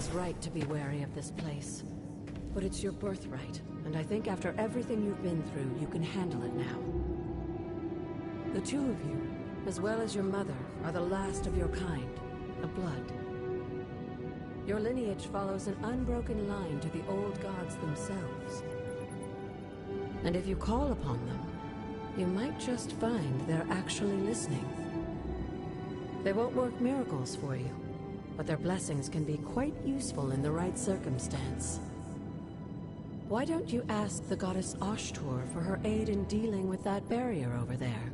is right to be wary of this place. But it's your birthright, and I think after everything you've been through, you can handle it now. The two of you, as well as your mother, are the last of your kind, the Blood. Your lineage follows an unbroken line to the old gods themselves. And if you call upon them, you might just find they're actually listening. They won't work miracles for you, but their blessings can be quite useful in the right circumstance. Why don't you ask the goddess Ashtur for her aid in dealing with that barrier over there?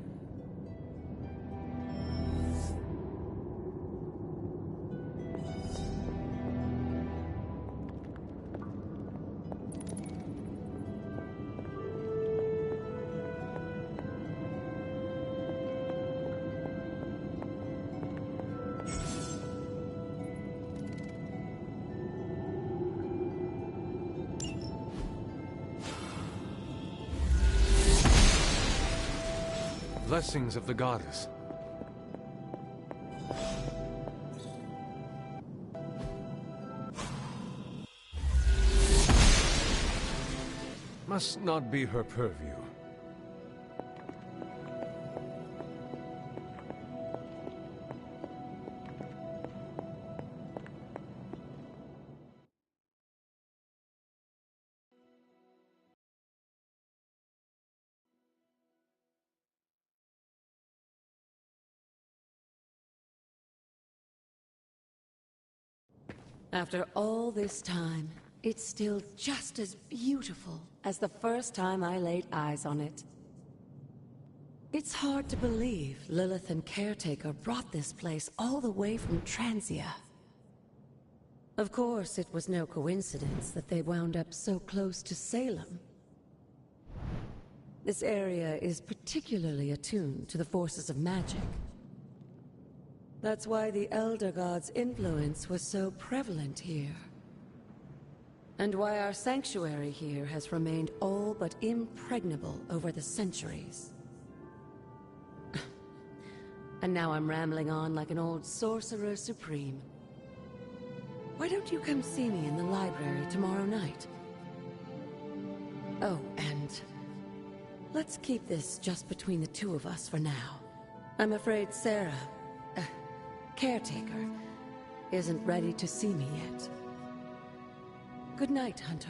Blessings of the goddess. Must not be her purview. After all this time, it's still just as beautiful as the first time I laid eyes on it. It's hard to believe Lilith and Caretaker brought this place all the way from Transia. Of course, it was no coincidence that they wound up so close to Salem. This area is particularly attuned to the forces of magic. That's why the Elder God's influence was so prevalent here. And why our sanctuary here has remained all but impregnable over the centuries. And now I'm rambling on like an old sorcerer supreme. Why don't you come see me in the library tomorrow night? Oh, and let's keep this just between the two of us for now. I'm afraid Sarah, Caretaker, isn't ready to see me yet. Good night, Hunter.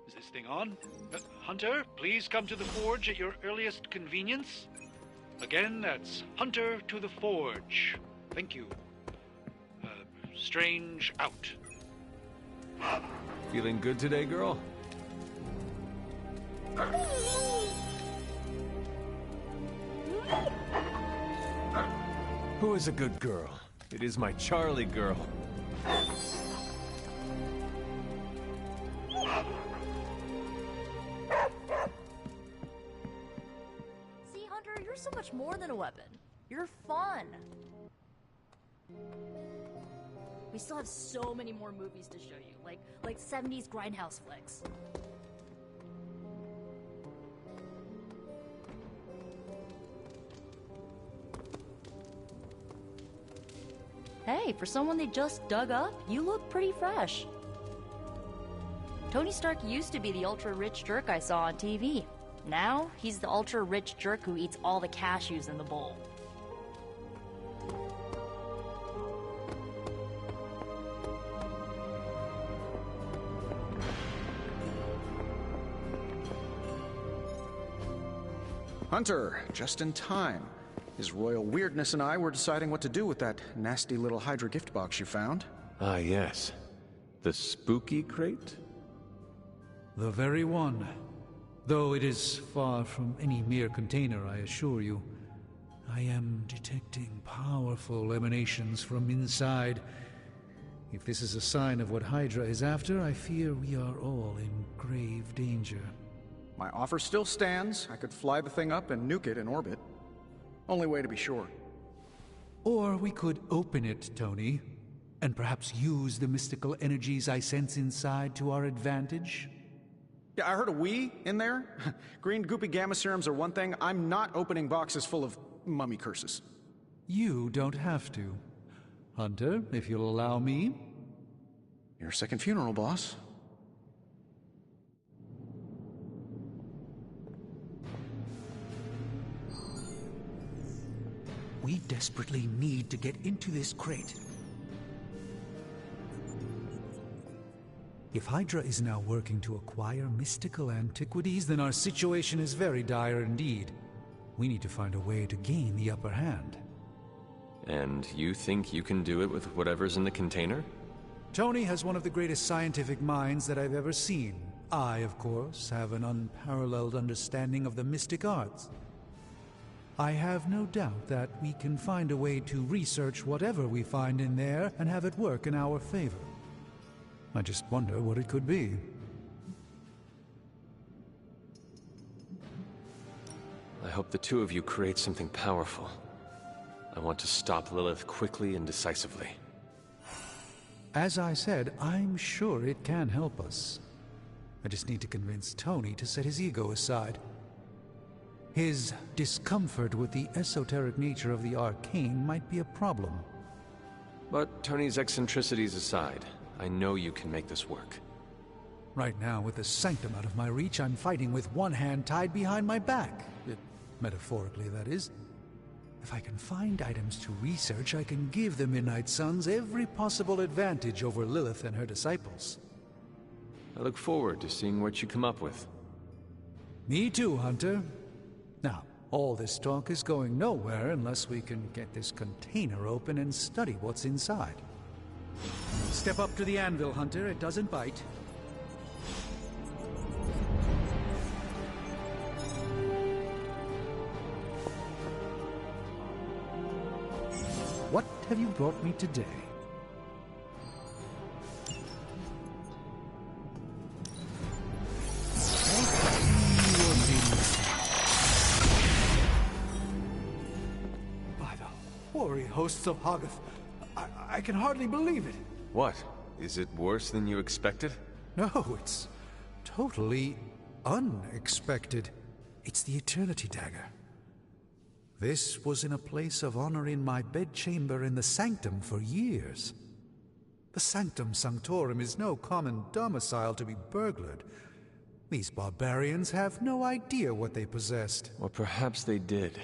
Is this thing on? Hunter, please come to the forge at your earliest convenience. Again, that's Hunter to the forge. Thank you. Strange out. Feeling good today, girl? Who is a good girl? It is my Charlie girl. So much more than a weapon. You're fun. We still have so many more movies to show you, like 70s grindhouse flicks. Hey, for someone they just dug up, you look pretty fresh. Tony Stark used to be the ultra-rich jerk I saw on TV. Now, he's the ultra-rich jerk who eats all the cashews in the bowl. Hunter, just in time. His royal weirdness and I were deciding what to do with that nasty little Hydra gift box you found. Ah, yes. The spooky crate? The very one. Though it is far from any mere container, I assure you. I am detecting powerful emanations from inside. If this is a sign of what Hydra is after, I fear we are all in grave danger. My offer still stands. I could fly the thing up and nuke it in orbit. Only way to be sure. Or we could open it, Tony, and perhaps use the mystical energies I sense inside to our advantage. Yeah, I heard a "we" in there. Green goopy gamma serums are one thing. I'm not opening boxes full of mummy curses. You don't have to. Hunter, if you'll allow me. Your second funeral, boss. We desperately need to get into this crate. If Hydra is now working to acquire mystical antiquities, then our situation is very dire indeed. We need to find a way to gain the upper hand. And you think you can do it with whatever's in the container? Tony has one of the greatest scientific minds that I've ever seen. I, of course, have an unparalleled understanding of the mystic arts. I have no doubt that we can find a way to research whatever we find in there and have it work in our favor. I just wonder what it could be. I hope the two of you create something powerful. I want to stop Lilith quickly and decisively. As I said, I'm sure it can help us. I just need to convince Tony to set his ego aside. His discomfort with the esoteric nature of the arcane might be a problem. But Tony's eccentricities aside, I know you can make this work. Right now, with the sanctum out of my reach, I'm fighting with one hand tied behind my back. Metaphorically, that is. If I can find items to research, I can give the Midnight Suns every possible advantage over Lilith and her disciples. I look forward to seeing what you come up with. Me too, Hunter. Now, all this talk is going nowhere unless we can get this container open and study what's inside. Step up to the anvil, Hunter. It doesn't bite. What have you brought me today? By the hoary hosts of Hoggoth, I can hardly believe it. What? Is it worse than you expected? No, it's totally unexpected. It's the Eternity Dagger. This was in a place of honor in my bedchamber in the Sanctum for years. The Sanctum Sanctorum is no common domicile to be burglared. These barbarians have no idea what they possessed. Or perhaps they did.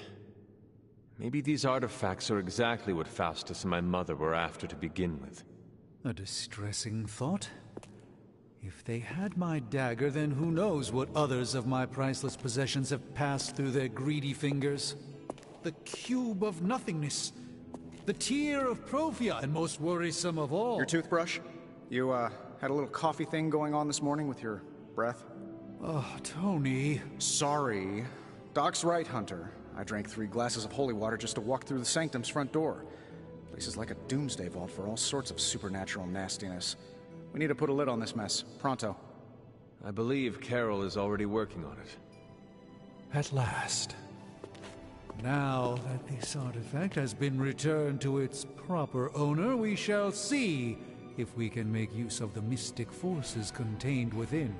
Maybe these artifacts are exactly what Faustus and my mother were after to begin with. A distressing thought. If they had my dagger, then who knows what others of my priceless possessions have passed through their greedy fingers. The cube of nothingness. The tear of Profia, and most worrisome of all... Your toothbrush? You, had a little coffee thing going on this morning with your breath? Oh, Tony... Sorry. Doc's right, Hunter. I drank 3 glasses of holy water just to walk through the Sanctum's front door. Place is like a doomsday vault for all sorts of supernatural nastiness. We need to put a lid on this mess. Pronto. I believe Carol is already working on it. At last. Now that this artifact has been returned to its proper owner, we shall see if we can make use of the mystic forces contained within.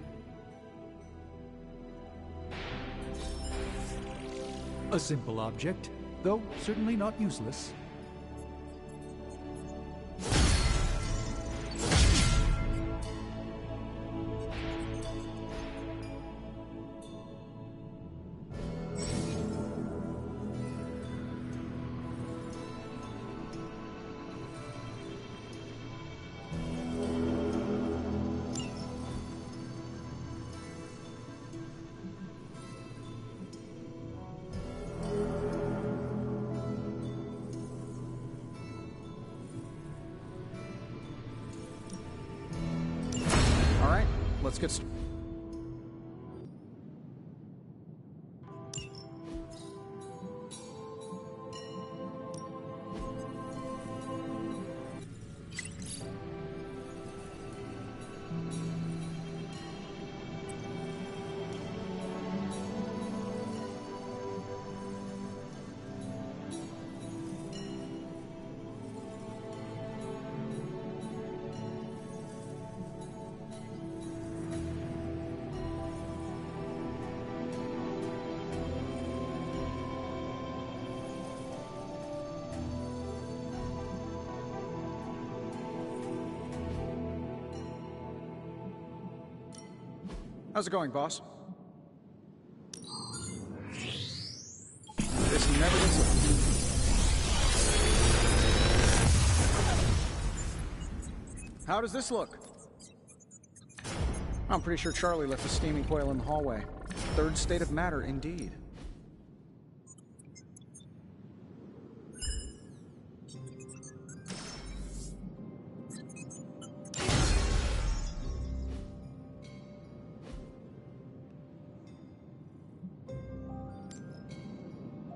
A simple object, though certainly not useless. Let's get started. How's it going, boss? This never gets old. How does this look? I'm pretty sure Charlie left the steaming coil in the hallway. Third state of matter, indeed.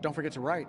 Don't forget to write.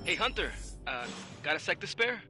Hey, Hunter, got a sec to spare?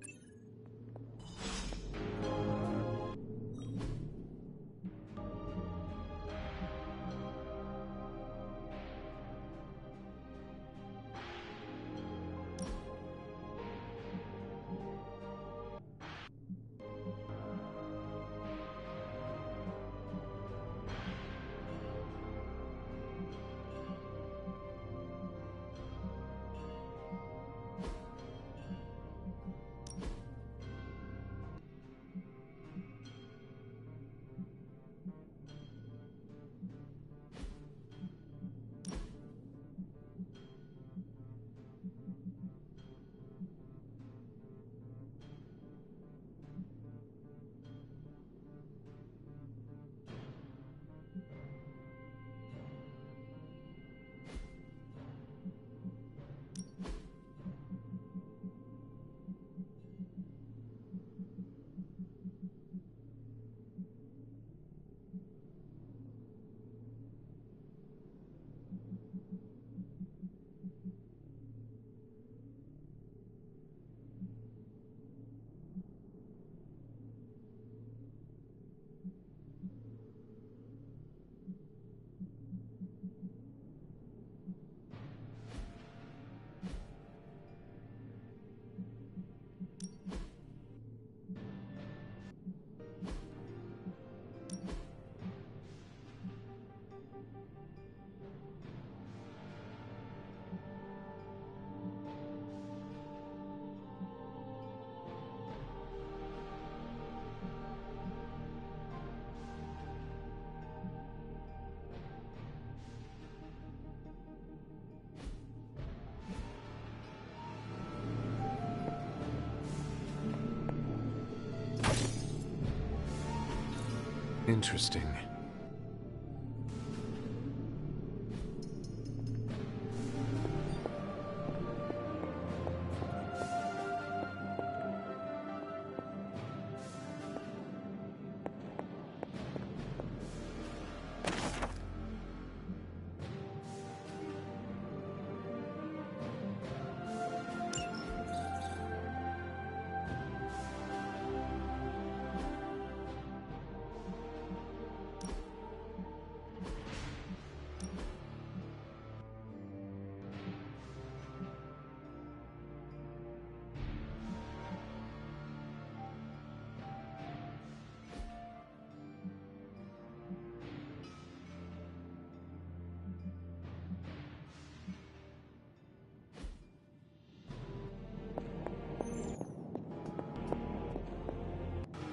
Interesting.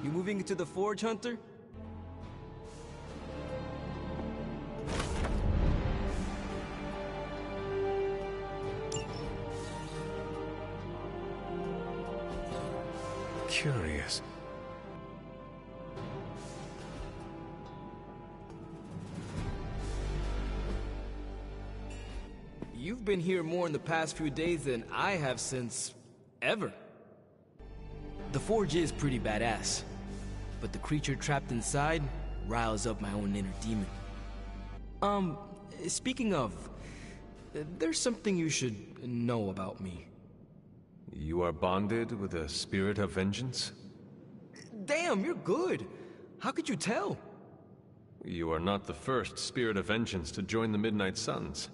You moving into the forge, Hunter? Curious. you've been here more in the past few days than I have since... ever. The forge is pretty badass, but the creature trapped inside riles up my own inner demon. Speaking of, there's something you should know about me. You are bonded with a spirit of vengeance? Damn, you're good. How could you tell? You are not the first spirit of vengeance to join the Midnight Suns.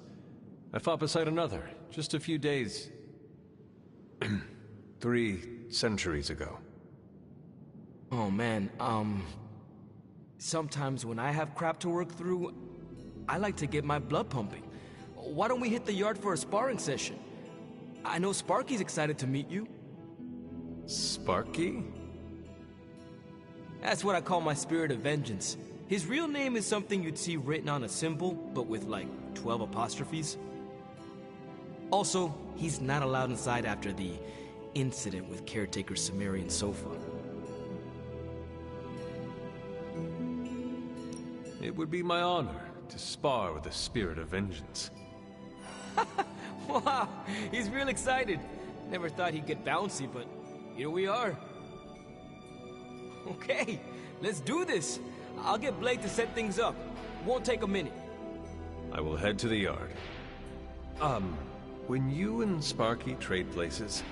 I fought beside another, just a few days... 3 centuries ago. Oh man, sometimes when I have crap to work through, I like to get my blood pumping. Why don't we hit the yard for a sparring session? I know Sparky's excited to meet you. Sparky? That's what I call my spirit of vengeance. His real name is something you'd see written on a symbol, but with like 12 apostrophes. Also, he's not allowed inside after the incident with caretaker Sumerian Sofa. It would be my honor to spar with the spirit of vengeance. Wow, he's real excited. Never thought he'd get bouncy, but here we are. Okay, let's do this. I'll get Blake to set things up. Won't take a minute. I will head to the yard. When you and Sparky trade places,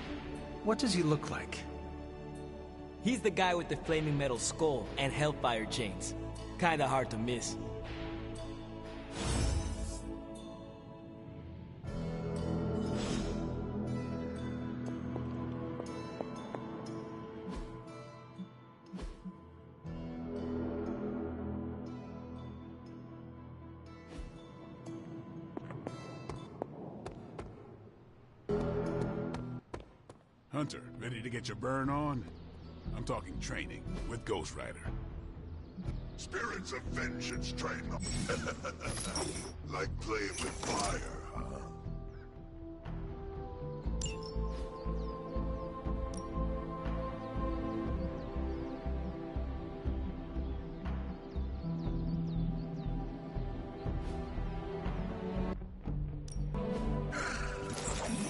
what does he look like? He's the guy with the flaming metal skull and hellfire chains. Kinda hard to miss. Hunter, ready to get your burn on? I'm talking training with Ghost Rider. Spirits of vengeance train them. Like playing with fire, huh?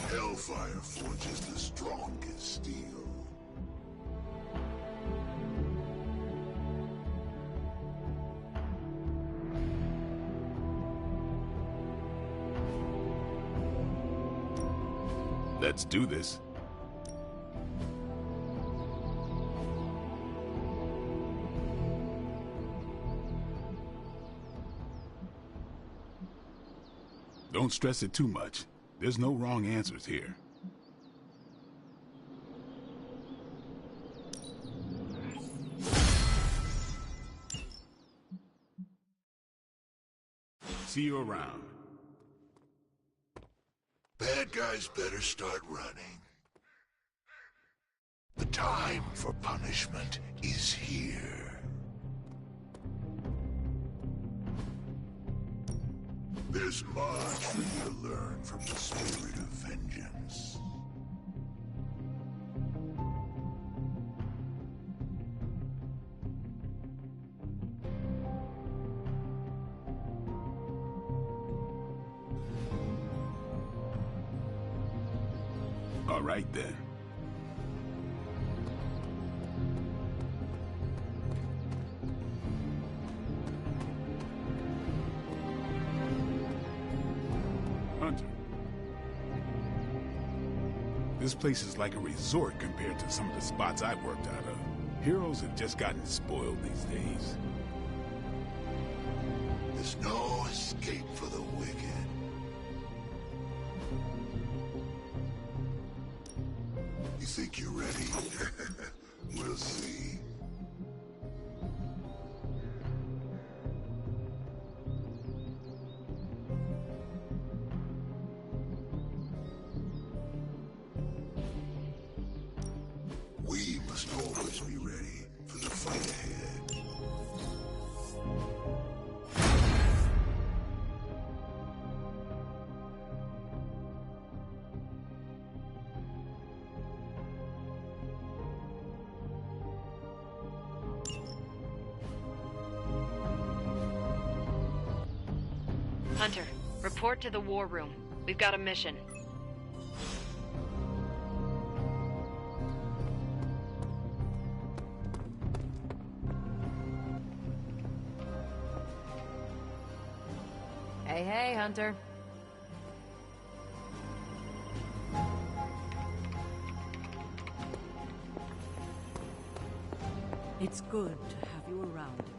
Hellfire forges the strongest steel. Let's do this. Don't stress it too much. There's no wrong answers here. See you around. Bad guys better start running. The time for punishment is here. There's much for you to learn from the spirit of vengeance. All right then. Hunter. This place is like a resort compared to some of the spots I've worked out of. Heroes have just gotten spoiled these days. There's no escape for the wicked. You think you're ready? We'll see. We must always be ready for the fight ahead. Hunter, report to the war room. We've got a mission. Hey, hey, Hunter. It's good to have you around again.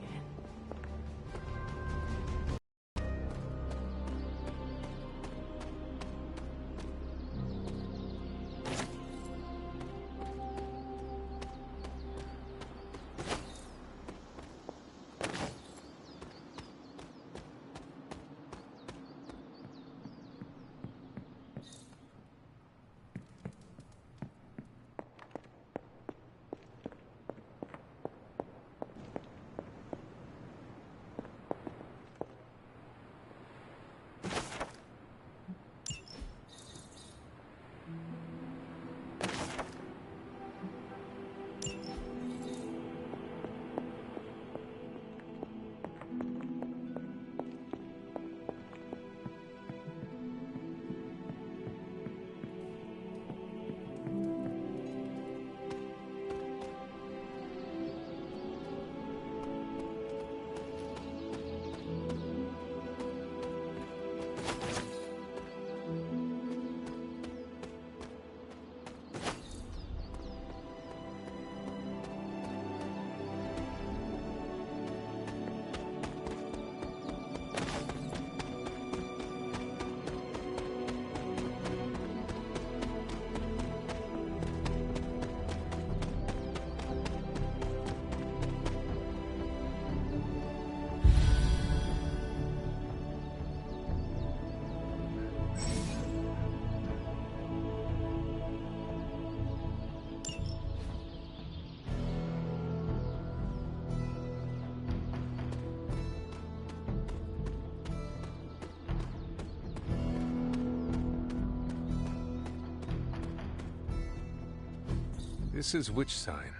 This is which sign?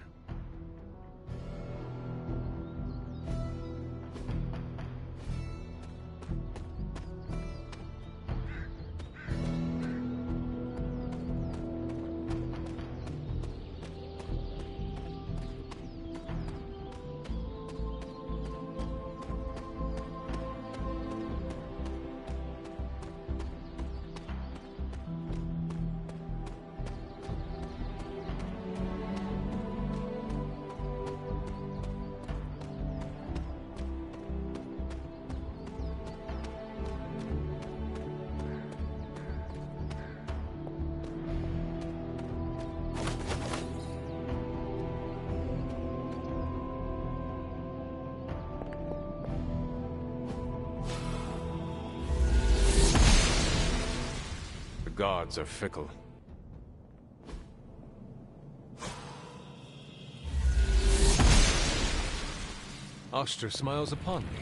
The gods are fickle. Oster smiles upon me.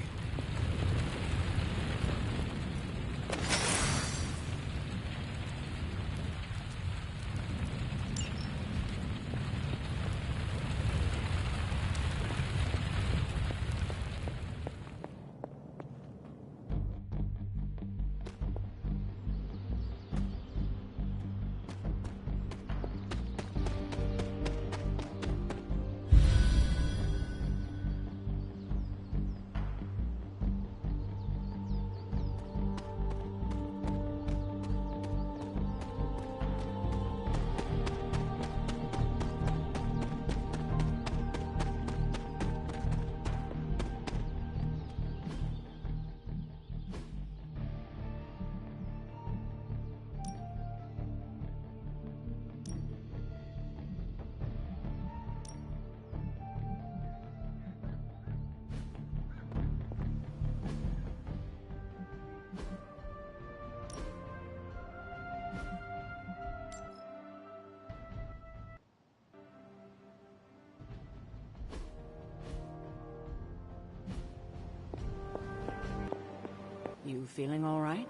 You feeling all right?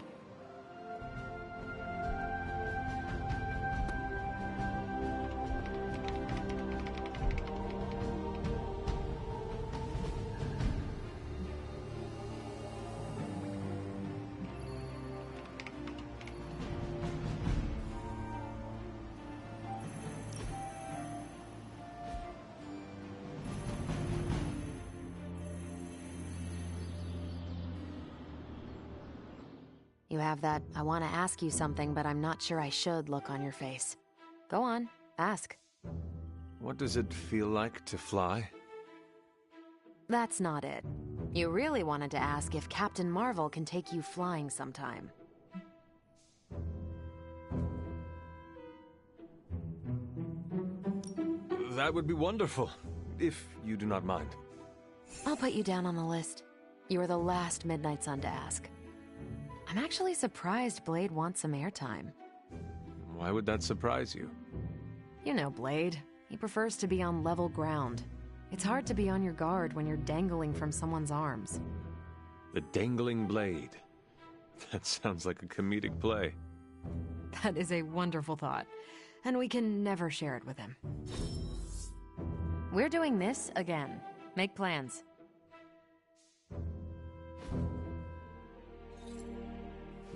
You have that I want to ask you something, but I'm not sure I should look on your face. Go on, ask. What does it feel like to fly? That's not it. You really wanted to ask if Captain Marvel can take you flying sometime. That would be wonderful, if you do not mind. I'll put you down on the list. You were the last Midnight Sun to ask. I'm actually surprised Blade wants some airtime. Why would that surprise you? You know Blade. He prefers to be on level ground. It's hard to be on your guard when you're dangling from someone's arms. The Dangling Blade. That sounds like a comedic play. That is a wonderful thought, and we can never share it with him. We're doing this again. Make plans.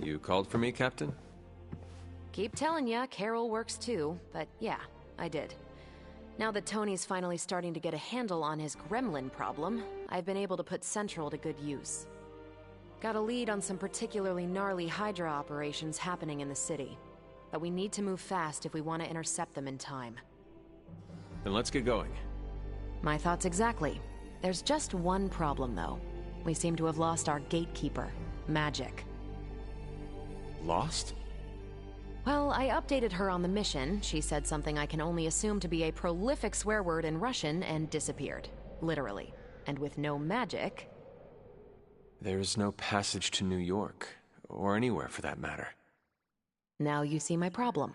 You called for me, Captain? Keep telling ya, Carol works too, but yeah, I did. Now that Tony's finally starting to get a handle on his gremlin problem, I've been able to put Central to good use. Got a lead on some particularly gnarly Hydra operations happening in the city. But we need to move fast if we want to intercept them in time. Then let's get going. My thoughts exactly. There's just one problem, though. We seem to have lost our gatekeeper, Magic. Lost? Well, I updated her on the mission. She said something I can only assume to be a prolific swear word in Russian and disappeared. Literally. And with no magic... There is no passage to New York, or anywhere for that matter. Now you see my problem.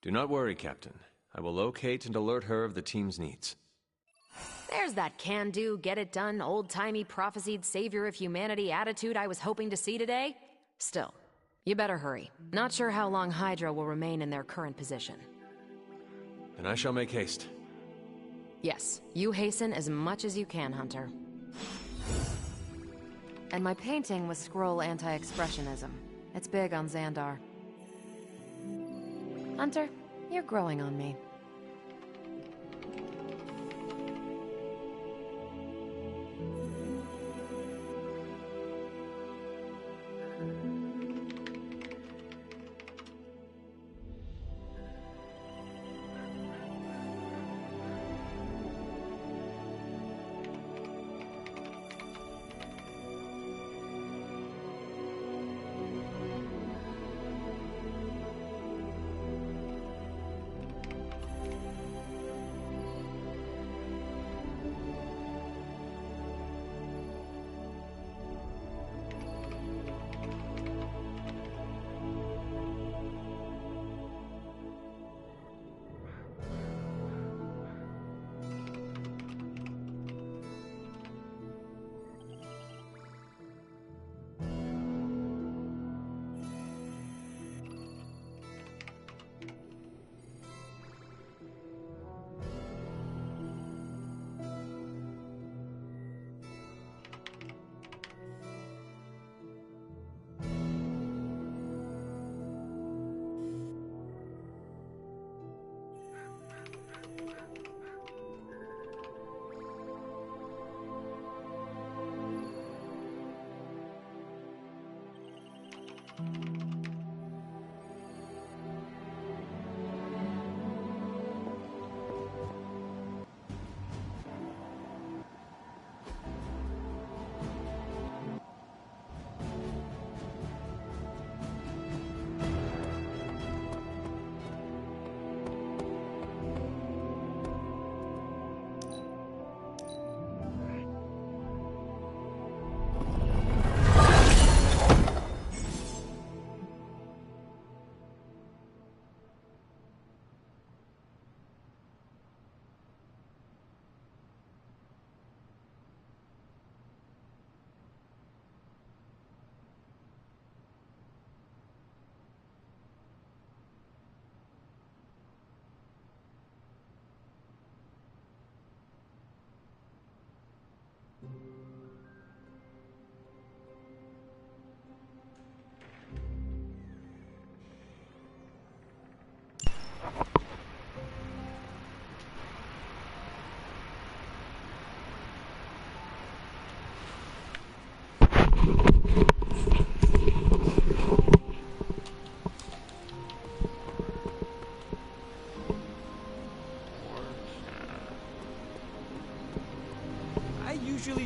Do not worry, Captain. I will locate and alert her of the team's needs. There's that can-do, get-it-done, old-timey prophesied savior of humanity attitude I was hoping to see today. Still, you better hurry. Not sure how long Hydra will remain in their current position. Then I shall make haste. Yes, you hasten as much as you can, Hunter. And my painting was Skrull anti-expressionism. It's big on Xandar. Hunter, you're growing on me.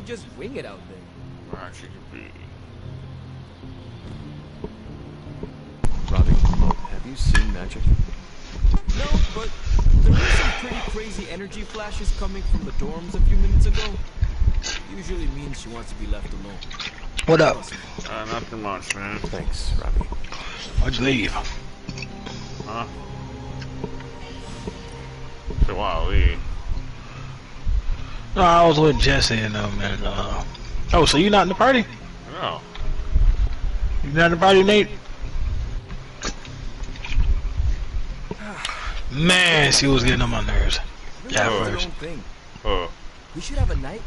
just wing it out there. Magic be. Robbie, have you seen magic? No, but there were some pretty crazy energy flashes coming from the dorms a few minutes ago. Usually means she wants to be left alone. What up? Nothing much, man. Thanks, Robbie. Why'd you leave? Huh? So why leave? No, I was with Jesse and and oh, so you not in the party? No. You not in the party, Nate? Man, she was getting on my nerves. Yeah, first. We should have a night.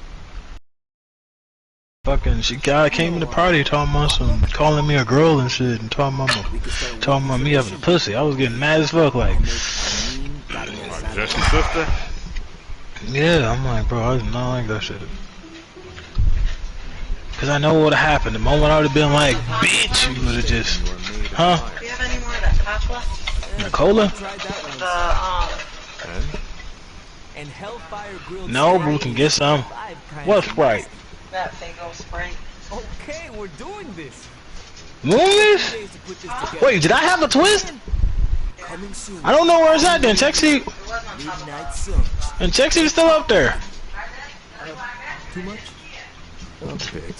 Fucking, she came in the party talking about some, calling me a girl and shit, and talking about me having a pussy. I was getting mad as fuck, like. Jesse's sister? Yeah, I'm like, bro, I did not like that shit. Cause I know what would've happened. The moment I would've been like, bitch, you would've just, huh? Do you have any more of that Coca-Cola? The cola? And Hellfire grilled. No, bro, can get some. What Sprite? That Fago Sprite. Okay, we're doing this. Moonless? Wait, did I have a twist? I don't know where it's at then. Check see. And check see it's still up there. Too much? Okay.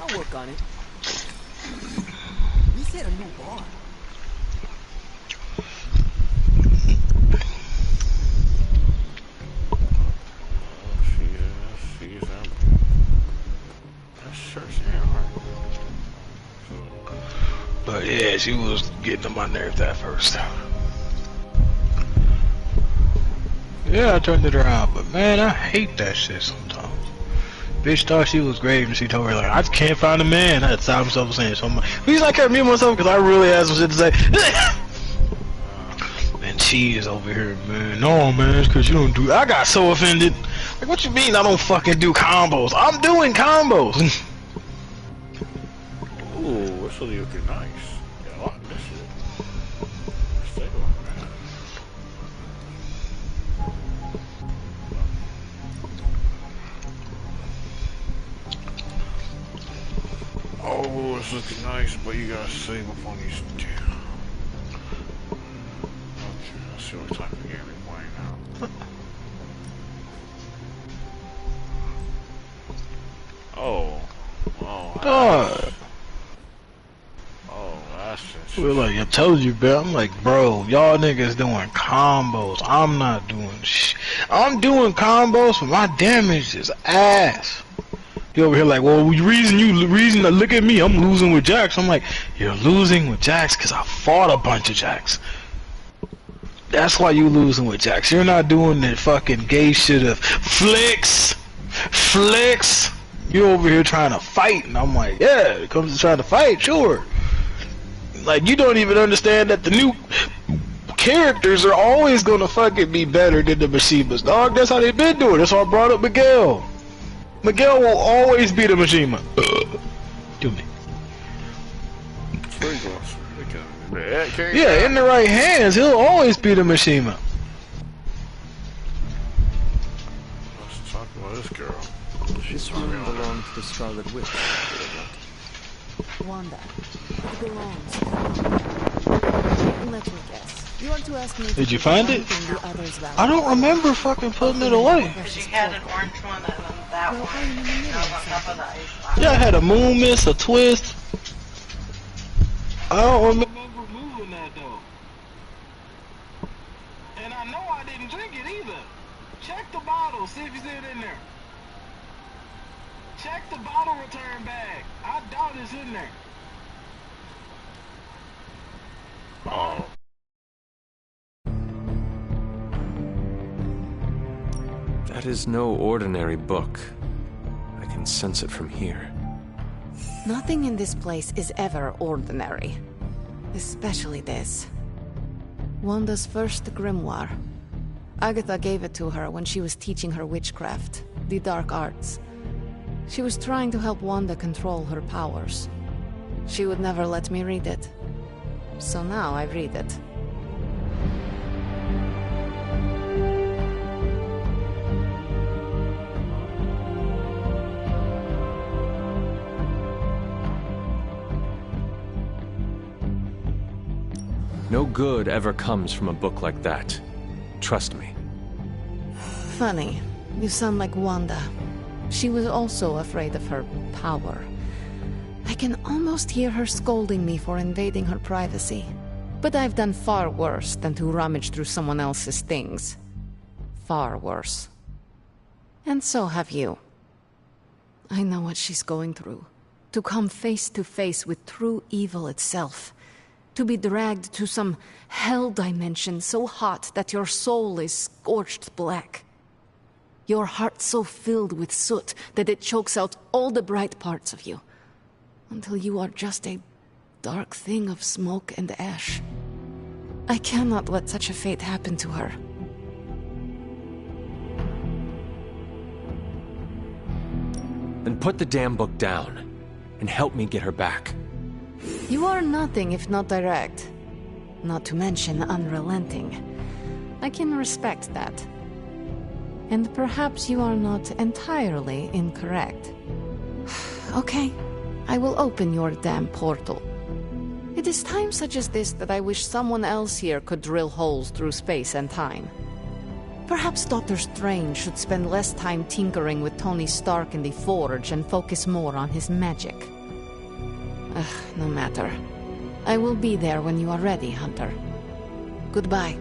I'll work on it. We set a new bar. But yeah, she was getting on my nerves at first. Yeah, I turned it around, but man, I hate that shit sometimes. Bitch thought she was great, and she told her like, I just can't find a man. I had to stop myself saying so much. Please, I can't mute myself because I really had some shit to say. And she is over here, man. No, man, it's because you don't do. I got so offended. Like, what you mean I don't fucking do combos? I'm doing combos. Ooh, this will looking nice. Yeah, I like this shit. Let's take one, man. Oh, it's looking nice, but you gotta save up on these two. Okay, let's see what type of game we're playing now. Oh. Oh, God. Oh, that's just... We're like, I told you, bro. I'm like, bro, y'all niggas doing combos. I'm not doing I'm doing combos, but my damage is ass. You over here like, well, reason to look at me, I'm losing with Jax. I'm like, you're losing with Jax because I fought a bunch of Jax. That's why you losing with Jax. You're not doing the fucking gay shit of flicks. You over here trying to fight, and I'm like, yeah, it comes to trying to fight, sure. Like, you don't even understand that the new characters are always gonna fucking be better than the Mishimas, dog. That's how they've been doing. That's why I brought up Miguel. Miguel will always be the Mishima. Do me. Yeah, in the right hands, he'll always be the Mishima. Let's talk about this girl. This room belonged to the Scarlet Witch. Wanda, it belongs. Let me guess. You want to ask me? Did you find it? I don't remember fucking putting it away. She had an orange one and then that one. On top of the ice. Yeah, I had a moon miss, a twist. I don't remember moving that though. And I know I didn't drink it either. Check the bottle, see if you see it in there. Check the bottle return bag. I doubt it's in there. Oh. That is no ordinary book. I can sense it from here. Nothing in this place is ever ordinary. Especially this. Wanda's first grimoire. Agatha gave it to her when she was teaching her witchcraft, the dark arts. She was trying to help Wanda control her powers. She would never let me read it. So now I read it. No good ever comes from a book like that. Trust me. Funny. You sound like Wanda. She was also afraid of her power. I can almost hear her scolding me for invading her privacy. But I've done far worse than to rummage through someone else's things. Far worse. And so have you. I know what she's going through. To come face to face with true evil itself. To be dragged to some hell dimension so hot that your soul is scorched black. Your heart so filled with soot that it chokes out all the bright parts of you. Until you are just a dark thing of smoke and ash. I cannot let such a fate happen to her. Then put the damn book down, and help me get her back. You are nothing if not direct. Not to mention unrelenting. I can respect that. And perhaps you are not entirely incorrect. Okay, I will open your damn portal. It is times such as this that I wish someone else here could drill holes through space and time. Perhaps Doctor Strange should spend less time tinkering with Tony Stark in the Forge and focus more on his magic. No matter. I will be there when you are ready, Hunter. Goodbye.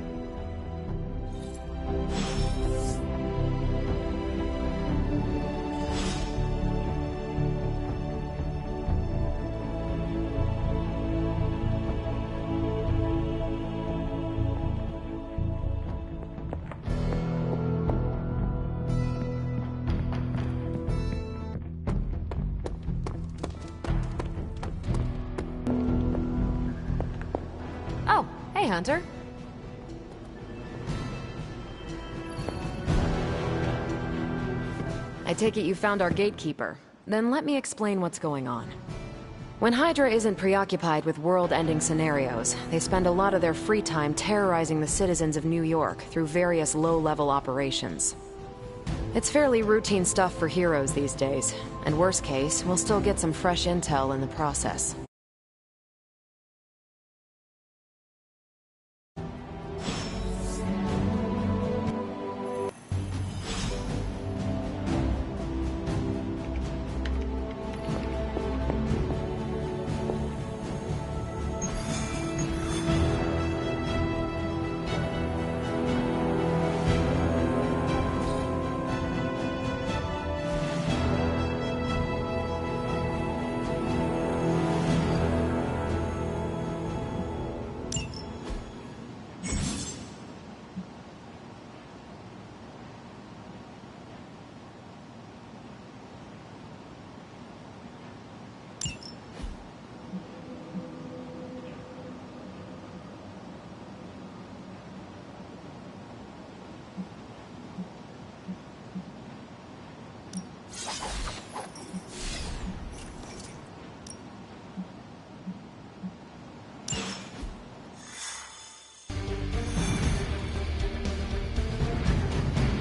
Oh, hey, Hunter. I take it you found our gatekeeper. Then let me explain what's going on. When Hydra isn't preoccupied with world-ending scenarios, they spend a lot of their free time terrorizing the citizens of New York through various low-level operations. It's fairly routine stuff for heroes these days, and worst case, we'll still get some fresh intel in the process.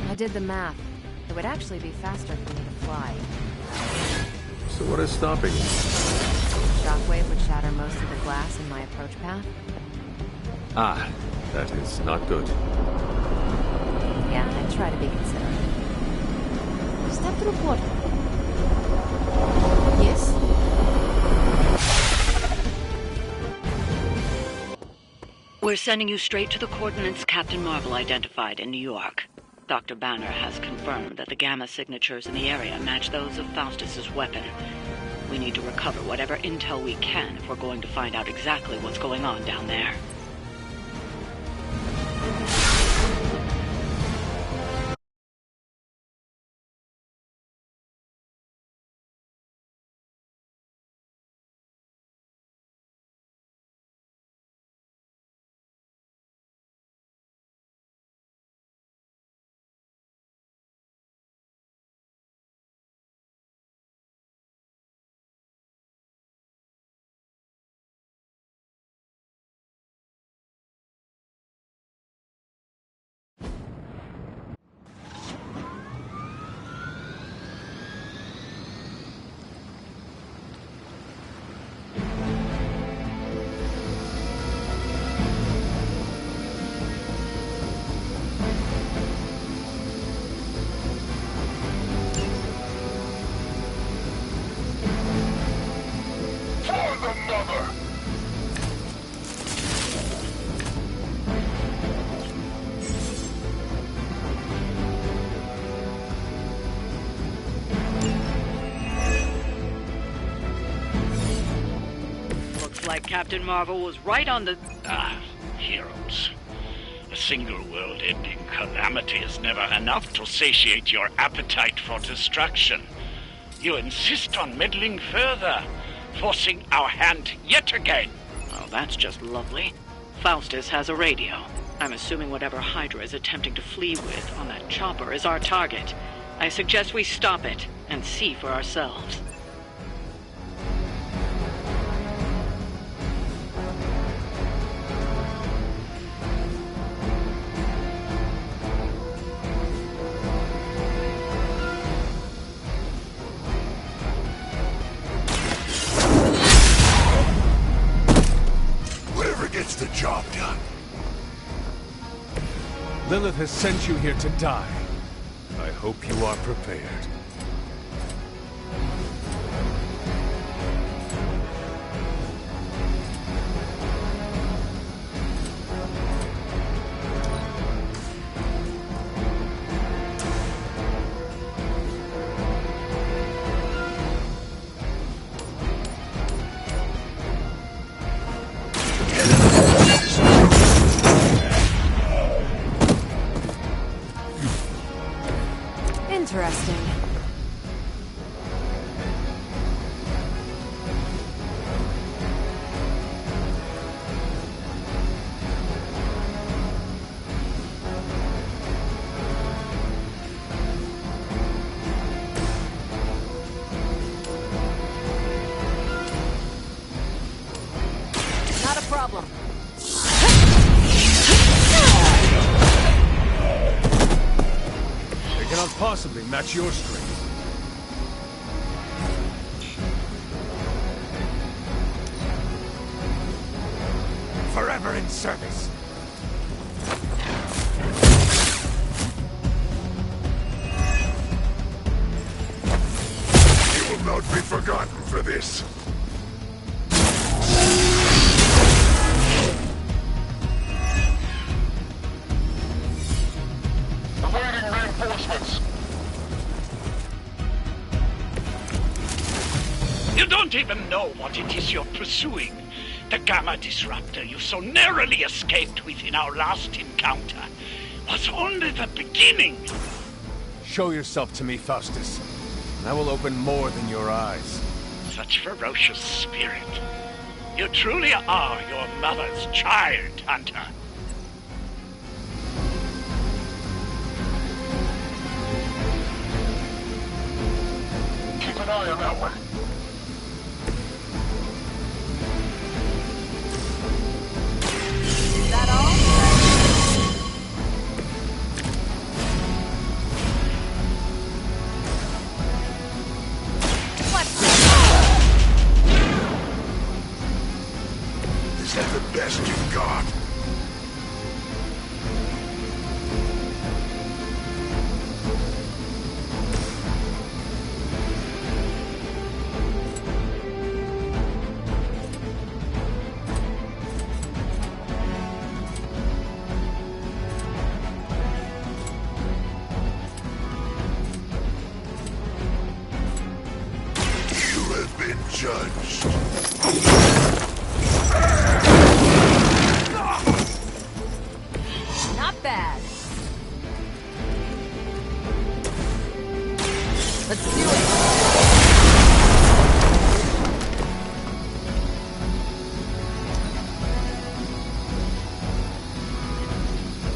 I did the math. It would actually be faster for me to fly. So what is stopping you? Shockwave would shatter most of the glass in my approach path. Ah, that is not good. Yeah, I try to be considerate. Step through portal. Yes? We're sending you straight to the coordinates Captain Marvel identified in New York. Dr. Banner has confirmed that the gamma signatures in the area match those of Faustus's weapon. We need to recover whatever intel we can if we're going to find out exactly what's going on down there. Cover! Looks like Captain Marvel was right on the... Heroes. A single world-ending calamity is never enough to satiate your appetite for destruction. You insist on meddling further, forcing our hand yet again. Oh, that's just lovely. Faustus has a radio. I'm assuming whatever Hydra is attempting to flee with on that chopper is our target. I suggest we stop it and see for ourselves. Gets the job done. Lilith has sent you here to die. I hope you are prepared. Interesting. Not a problem. They cannot possibly match your strength. Forever in service. You will not be forgotten for this. Awaiting reinforcements. You don't even know what it is you're pursuing. The Gamma Disruptor you so narrowly escaped with in our last encounter was only the beginning. Show yourself to me, Faustus, and I will open more than your eyes. Such ferocious spirit. You truly are your mother's child, Hunter. Keep an eye on that one. Is that all? Is that the best you've got? You have been judged. Not bad. Let's do it.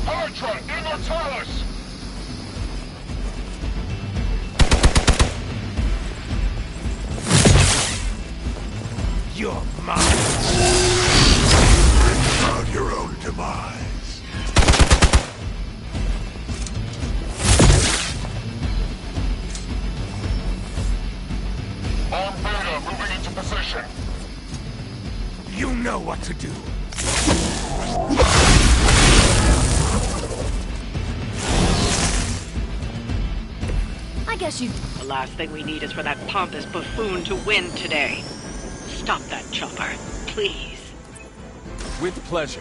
Hydra, Immortalis! You're mine. Bring about your own demise. On Beta, moving into position. You know what to do. I guess you... The last thing we need is for that pompous buffoon to win today. Stop that chopper. please. With pleasure.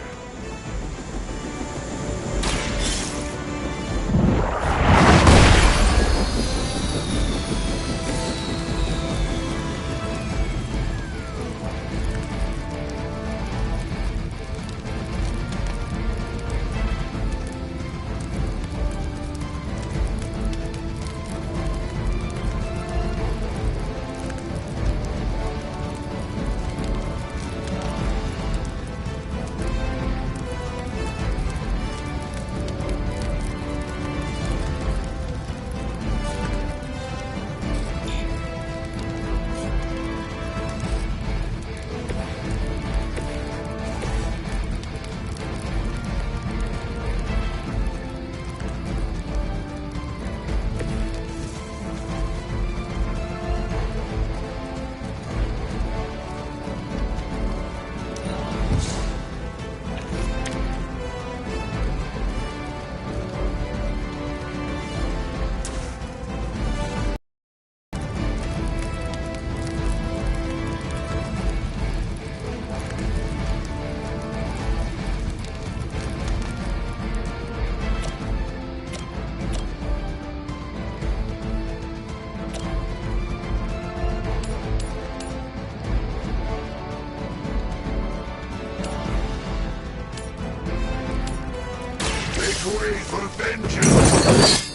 Way for vengeance!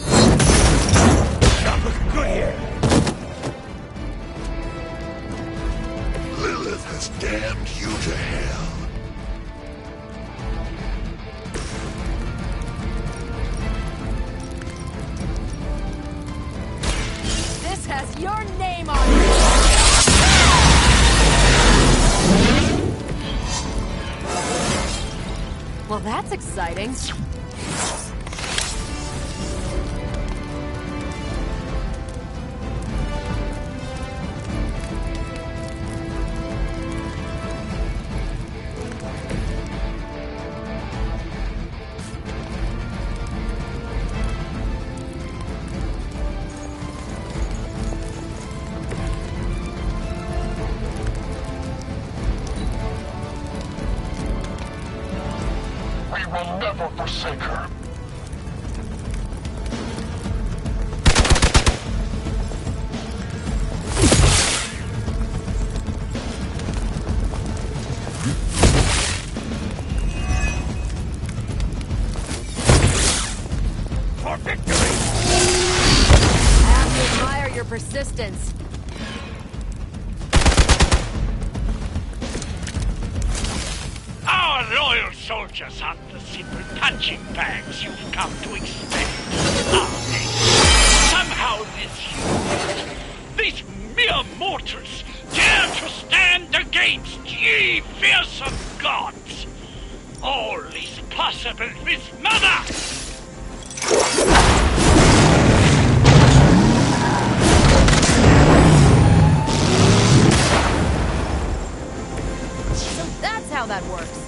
Not looking good here. Lilith has damned you to hell. This has your name on it! Well, that's exciting. We will never forsake her. For victory! I have to admire your persistence. Our loyal soldiers aren't the simple punching bags you've come to expect, are they? Somehow this unit, these mere mortals, dare to stand against ye fearsome gods. All is possible with Mother! So that's how that works.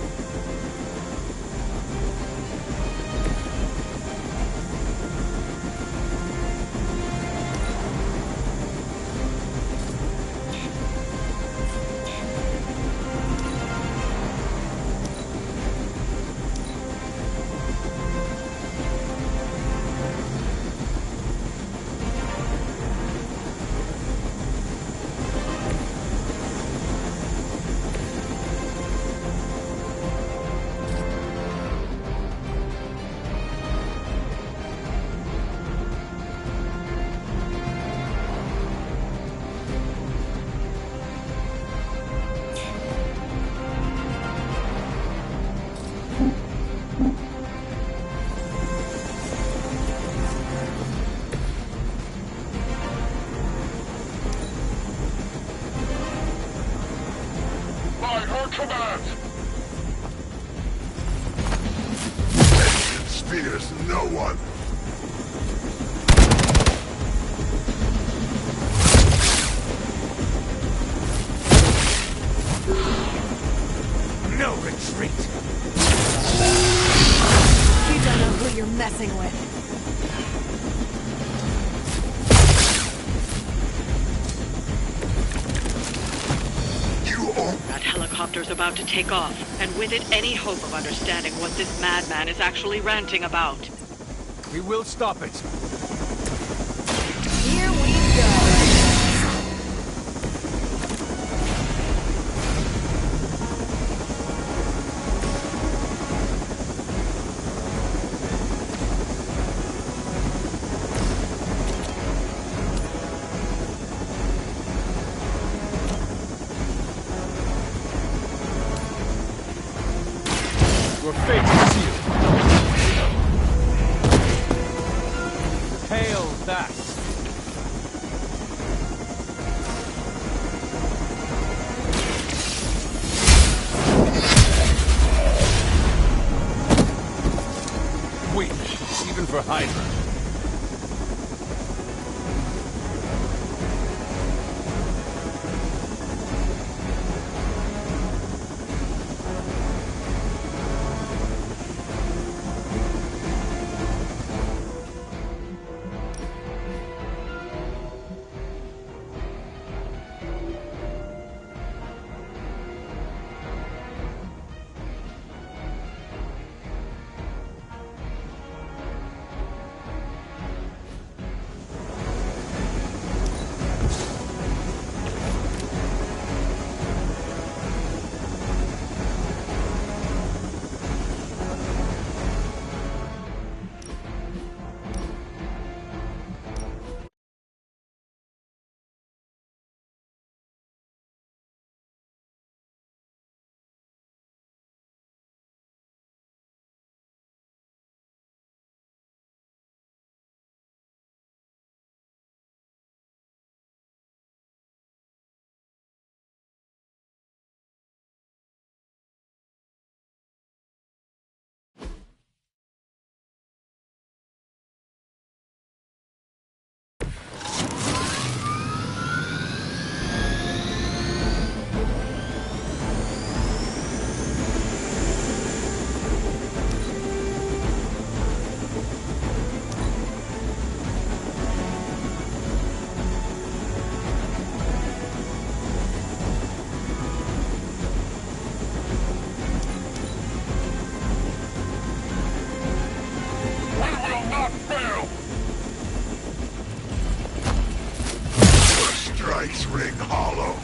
By her command! Vengeance fears no one! No retreat! You don't know who you're messing with. You That helicopter's about to take off, and with it any hope of understanding what this madman is actually ranting about. We will stop it. Here we go. Your fate is sealed. Hail that! Weak, even for Hydra. Strikes ring hollow.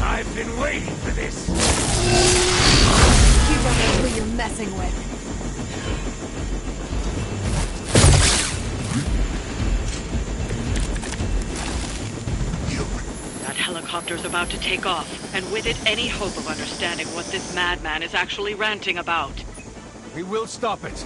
I've been waiting for this. You don't know who you're messing with. That helicopter's about to take off, and with it any hope of understanding what this madman is actually ranting about. We will stop it.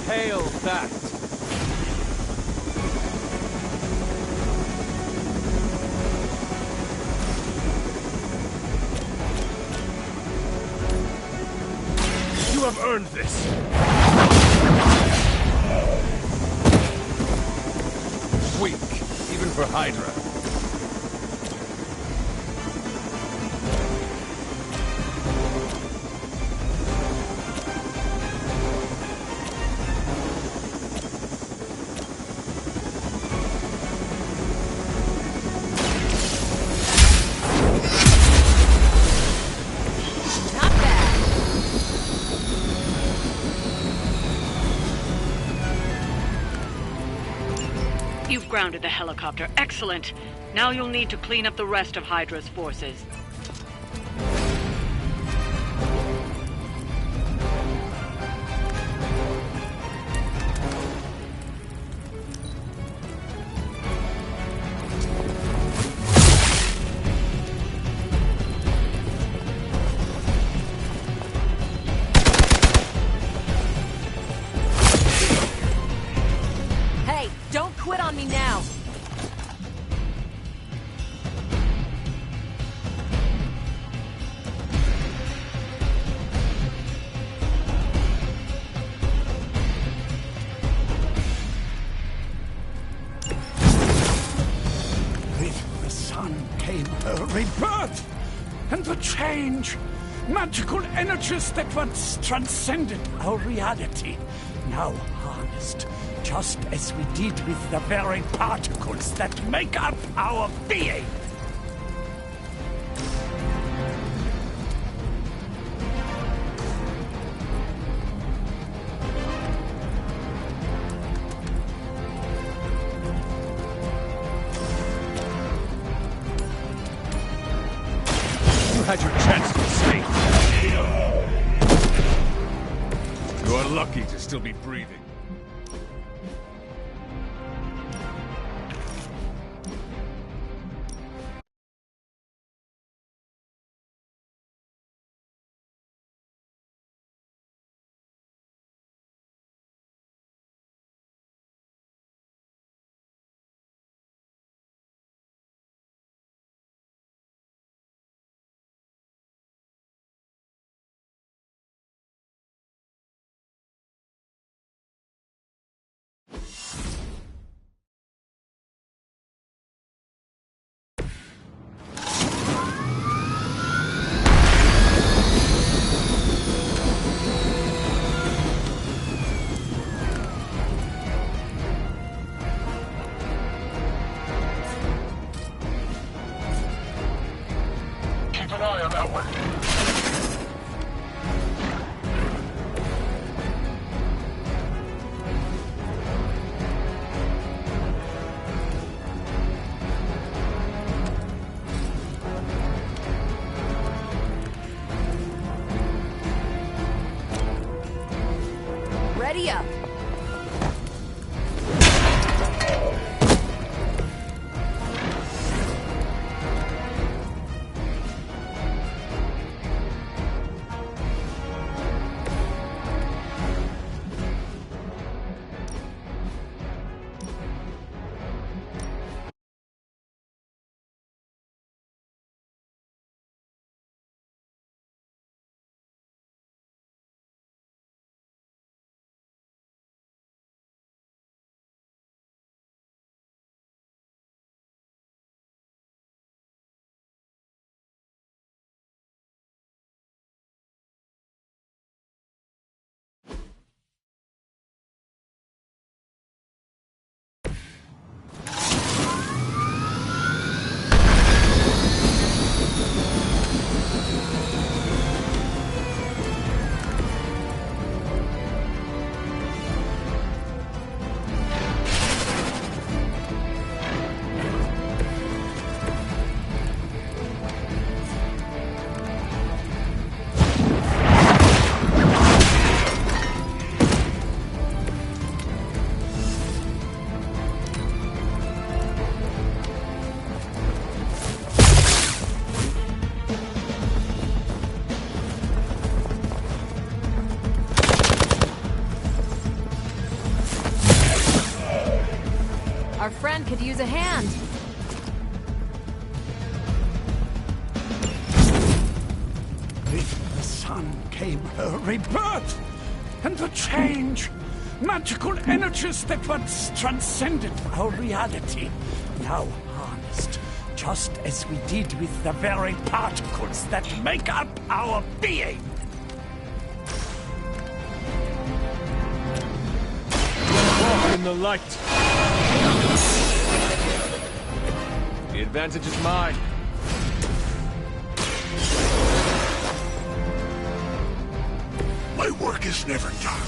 Hail that! You have earned this! Weak, even for Hydra. You've grounded the helicopter. Excellent. Now you'll need to clean up the rest of Hydra's forces. rebirth and the change. Magical energies that once transcended our reality, now harnessed, just as we did with the very particles that make up our being. You had your chance to escape. You are lucky to still be breathing. Ready up. Our friend could use a hand. With the sun came her rebirth and the change. Magical energies that once transcended our reality, now harnessed, just as we did with the very particles that make up our being. Walk in the light. The advantage is mine. My work is never done.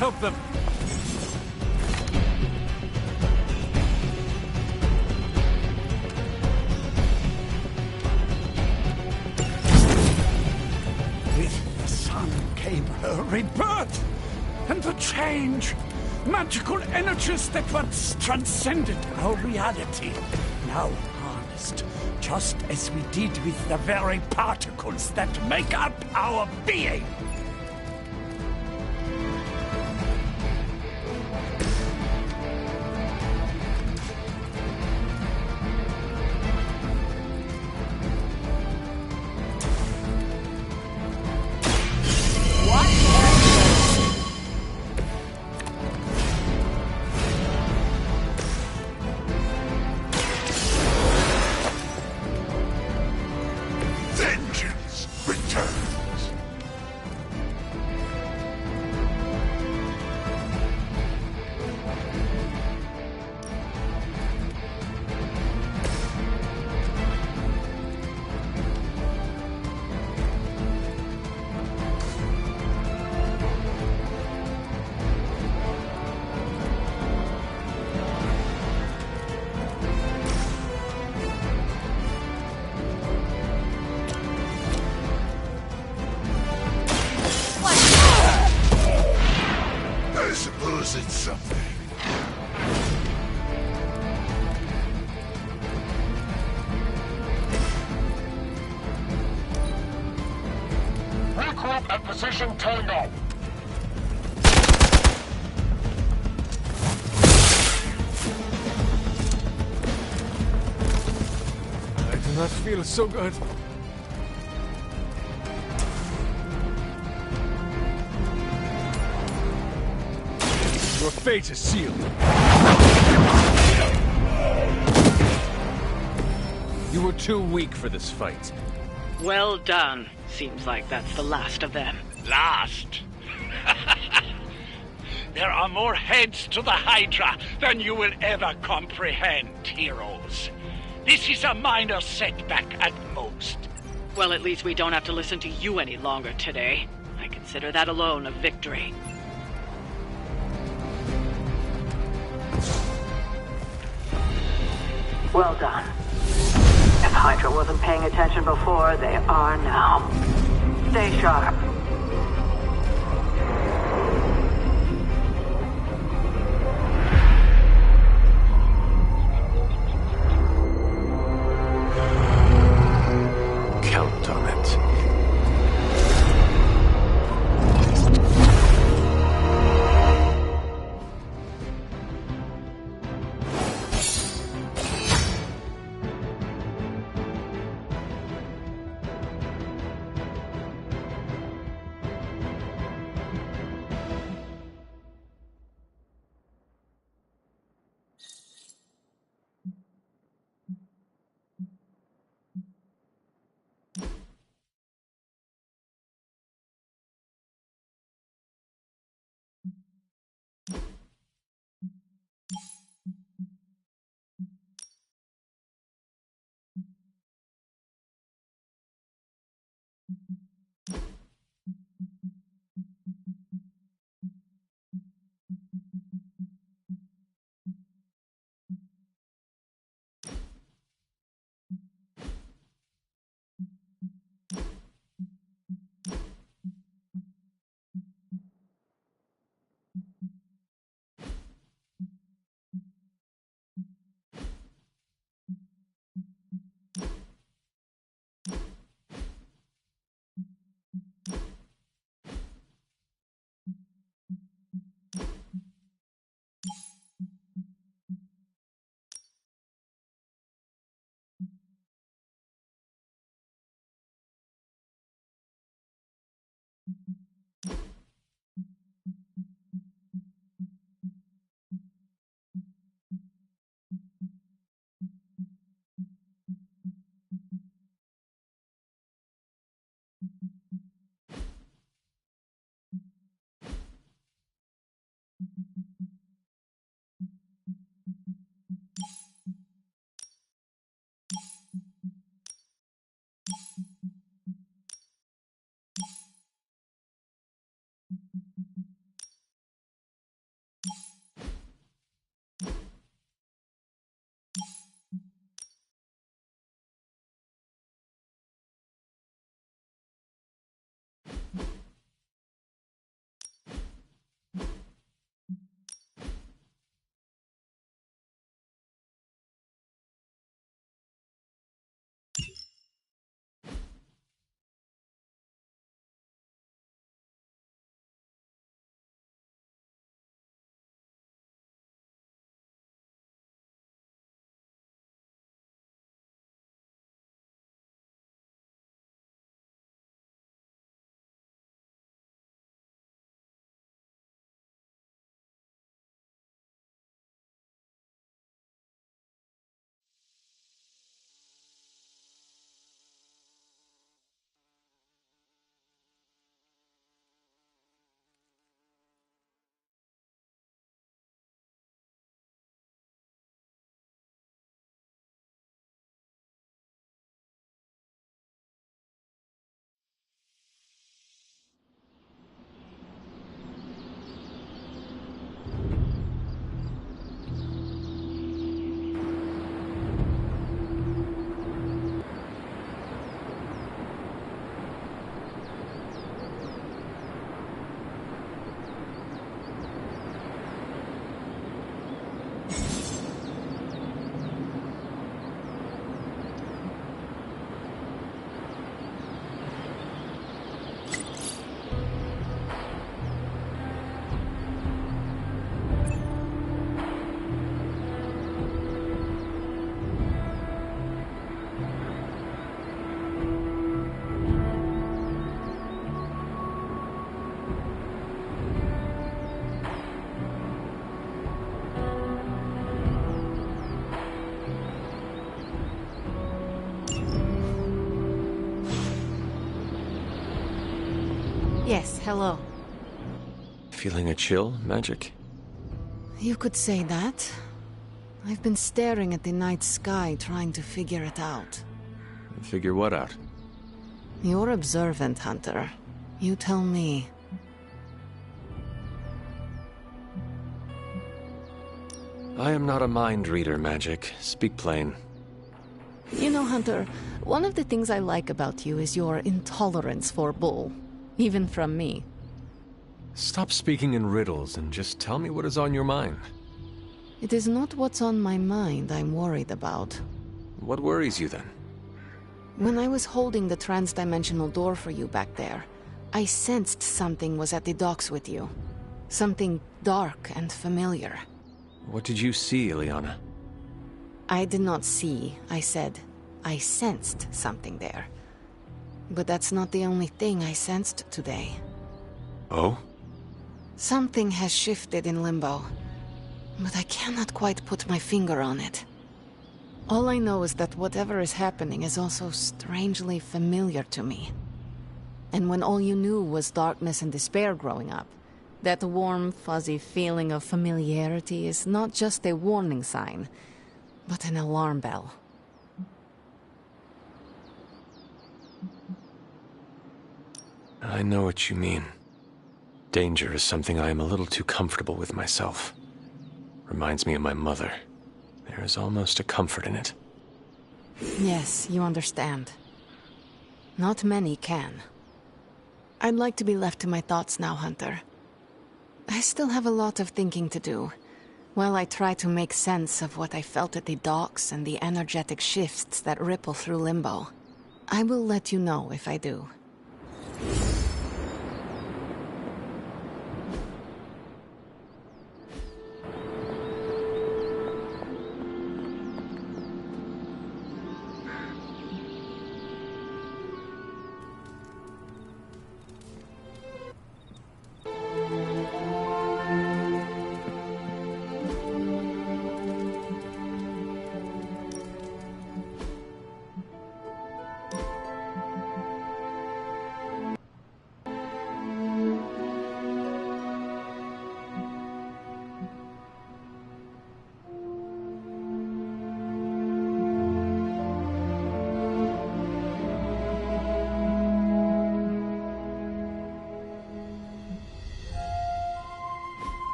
help them. With the sun came her rebirth and the change. Magical energies that once transcended our reality, now harnessed, just as we did with the very particles that make up our being. It's something. Regroup at position Tango. I do not feel so good. Your fate is sealed. You were too weak for this fight. Well done. Seems like that's the last of them. Last? There are more heads to the Hydra than you will ever comprehend, heroes. This is a minor setback at most. Well, at least we don't have to listen to you any longer today. I consider that alone a victory. Well done. If Hydra wasn't paying attention before, they are now. Stay sharp. Count on it. Yes, hello. Feeling a chill, Magic? You could say that. I've been staring at the night sky, trying to figure it out. Figure what out? You're observant, Hunter. You tell me. I am not a mind reader, Magic. Speak plain. You know, Hunter, one of the things I like about you is your intolerance for bull. Even from me. Stop speaking in riddles and just tell me what is on your mind. It is not what's on my mind I'm worried about. What worries you then? When I was holding the transdimensional door for you back there, I sensed something was at the docks with you. Something dark and familiar. What did you see, Illyana? I did not see, I said. I sensed something there. But that's not the only thing I sensed today. Oh? Something has shifted in Limbo. But I cannot quite put my finger on it. All I know is that whatever is happening is also strangely familiar to me. And when all you knew was darkness and despair growing up, that warm, fuzzy feeling of familiarity is not just a warning sign, but an alarm bell. I know what you mean. Danger is something I am a little too comfortable with myself. Reminds me of my mother. There is almost a comfort in it. Yes, you understand. Not many can. I'd like to be left to my thoughts now, Hunter. I still have a lot of thinking to do, while I try to make sense of what I felt at the docks and the energetic shifts that ripple through Limbo. I will let you know if I do.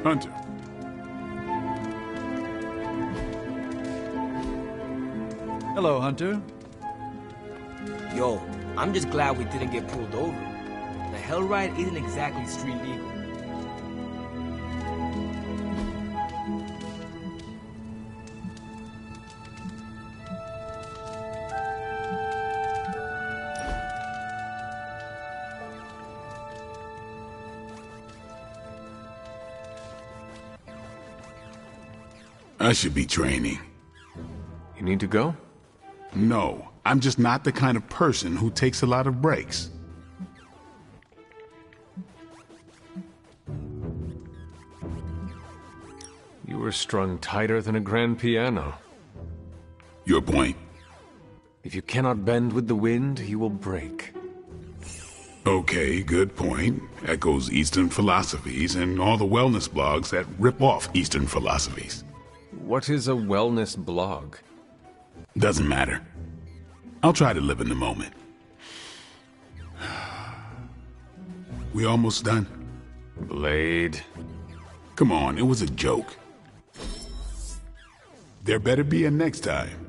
Hunter. Hello, Hunter. Yo, I'm just glad we didn't get pulled over. The hell ride isn't exactly street legal. I should be training. You need to go? No, I'm just not the kind of person who takes a lot of breaks. You were strung tighter than a grand piano. Your point? If you cannot bend with the wind, you will break. Okay, good point. Echoes Eastern philosophies and all the wellness blogs that rip off Eastern philosophies. What is a wellness blog? Doesn't matter. I'll try to live in the moment. We almost done? Blade. Come on, it was a joke. There better be a next time.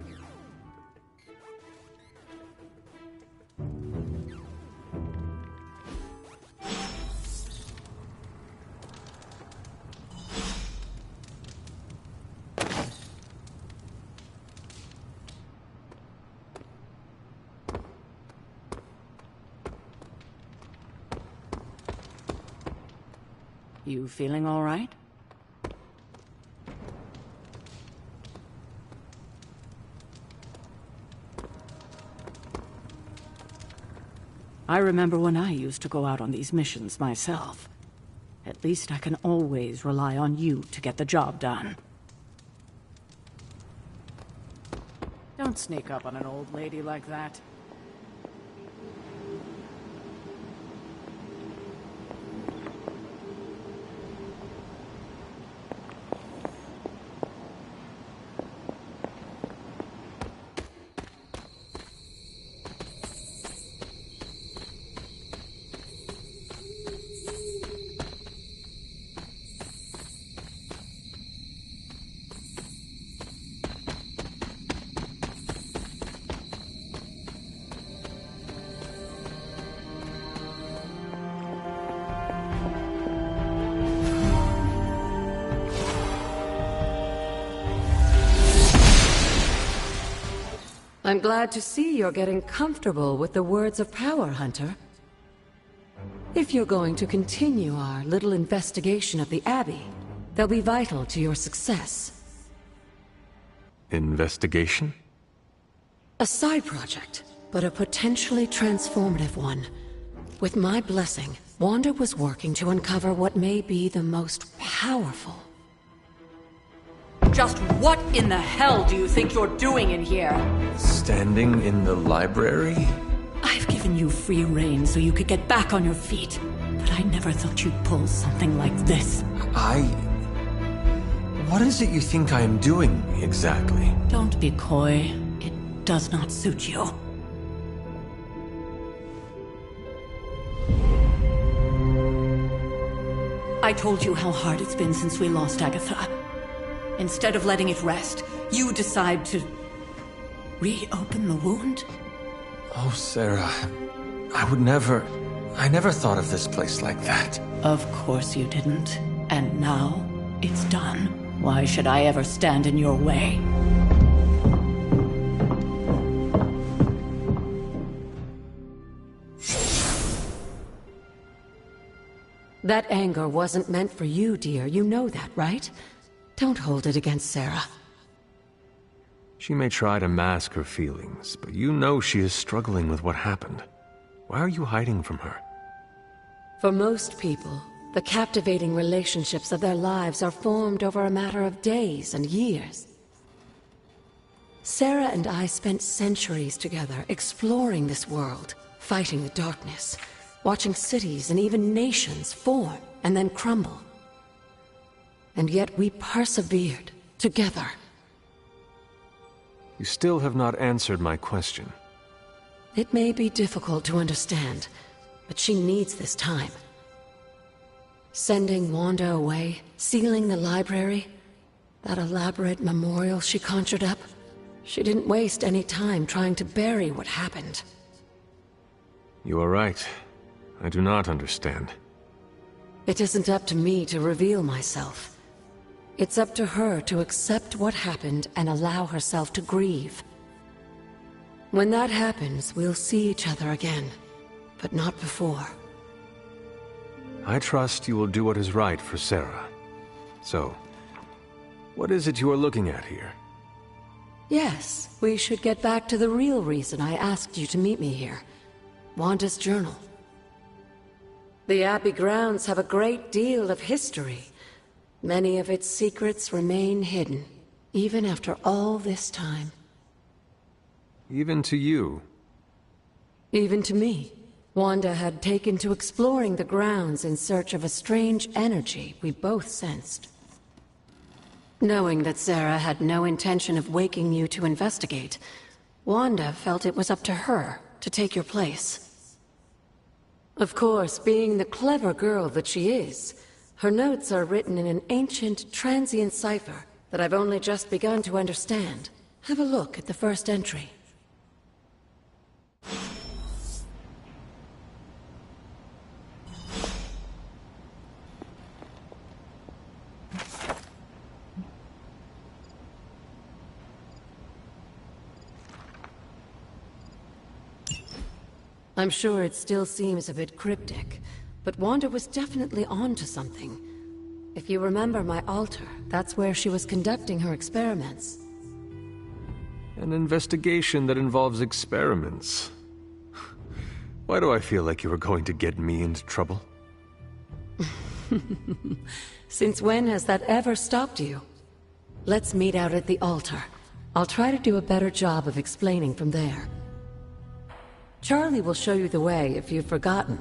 You feeling all right? I remember when I used to go out on these missions myself. At least I can always rely on you to get the job done. Don't sneak up on an old lady like that. I'm glad to see you're getting comfortable with the words of power, Hunter. If you're going to continue our little investigation of the Abbey, they'll be vital to your success. Investigation? A side project, but a potentially transformative one. With my blessing, Wanda was working to uncover what may be the most powerful. Just what in the hell do you think you're doing in here? Standing in the library? I've given you free rein so you could get back on your feet, but I never thought you'd pull something like this. What is it you think I am doing, exactly? Don't be coy. It does not suit you. I told you how hard it's been since we lost Agatha. Instead of letting it rest, you decide to reopen the wound? Oh, Sarah. I never thought of this place like that. Of course you didn't. And now, it's done. Why should I ever stand in your way? That anger wasn't meant for you, dear. You know that, right? Don't hold it against Sarah. She may try to mask her feelings, but you know she is struggling with what happened. Why are you hiding from her? For most people, the captivating relationships of their lives are formed over a matter of days and years. Sarah and I spent centuries together exploring this world, fighting the darkness, watching cities and even nations form and then crumble. And yet we persevered, together. You still have not answered my question. It may be difficult to understand, but she needs this time. Sending Wanda away, sealing the library, that elaborate memorial she conjured up, she didn't waste any time trying to bury what happened. You are right. I do not understand. It isn't up to me to reveal myself. It's up to her to accept what happened and allow herself to grieve. When that happens, we'll see each other again, but not before. I trust you will do what is right for Sarah. So, what is it you are looking at here? Yes, we should get back to the real reason I asked you to meet me here. Wanda's journal. The Abbey grounds have a great deal of history. Many of its secrets remain hidden, even after all this time. Even to you? Even to me. Wanda had taken to exploring the grounds in search of a strange energy we both sensed. Knowing that Sarah had no intention of waking you to investigate, Wanda felt it was up to her to take your place. Of course, being the clever girl that she is, her notes are written in an ancient, transient cipher that I've only just begun to understand. Have a look at the first entry. I'm sure it still seems a bit cryptic, but Wanda was definitely onto something. If you remember my altar, that's where she was conducting her experiments. An investigation that involves experiments. Why do I feel like you were going to get me into trouble? Since when has that ever stopped you? Let's meet out at the altar. I'll try to do a better job of explaining from there. Charlie will show you the way if you've forgotten.